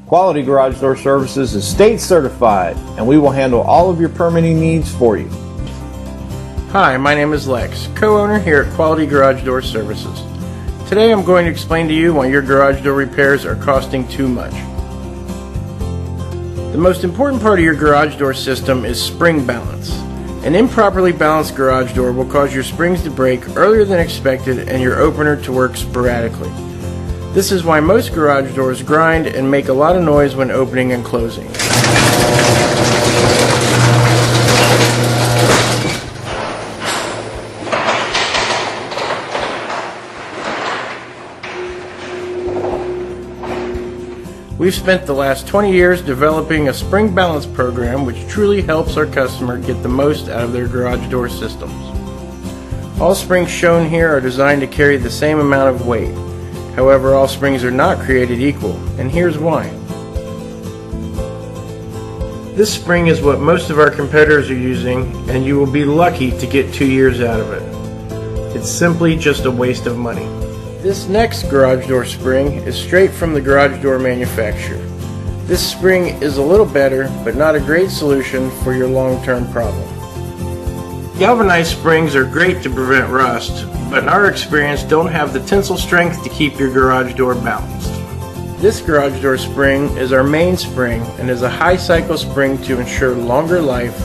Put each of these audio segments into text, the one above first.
Quality Garage Door Services is state certified, and we will handle all of your permitting needs for you. Hi, my name is Lex, co-owner here at Quality Garage Door Services. Today I'm going to explain to you why your garage door repairs are costing too much. The most important part of your garage door system is spring balance. An improperly balanced garage door will cause your springs to break earlier than expected and your opener to work sporadically. This is why most garage doors grind and make a lot of noise when opening and closing. We've spent the last 20 years developing a spring balance program which truly helps our customer get the most out of their garage door systems. All springs shown here are designed to carry the same amount of weight. However, all springs are not created equal, and here's why. This spring is what most of our competitors are using, and you will be lucky to get 2 years out of it. It's simply just a waste of money. This next garage door spring is straight from the garage door manufacturer. This spring is a little better, but not a great solution for your long-term problem. Galvanized springs are great to prevent rust, but in our experience don't have the tensile strength to keep your garage door balanced. This garage door spring is our main spring and is a high cycle spring to ensure longer life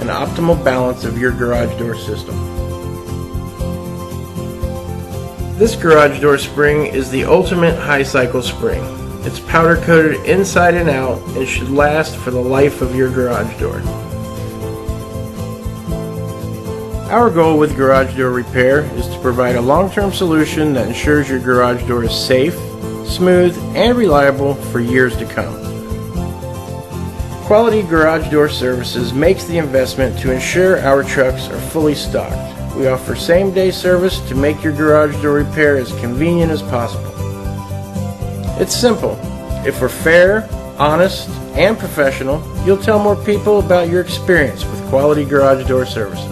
and optimal balance of your garage door system. This garage door spring is the ultimate high cycle spring. It's powder coated inside and out and should last for the life of your garage door. Our goal with garage door repair is to provide a long-term solution that ensures your garage door is safe, smooth, and reliable for years to come. Quality Garage Door Services makes the investment to ensure our trucks are fully stocked. We offer same-day service to make your garage door repair as convenient as possible. It's simple. If we're fair, honest, and professional, you'll tell more people about your experience with Quality Garage Door Services.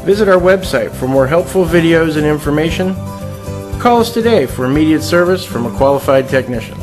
Visit our website for more helpful videos and information. Call us today for immediate service from a qualified technician.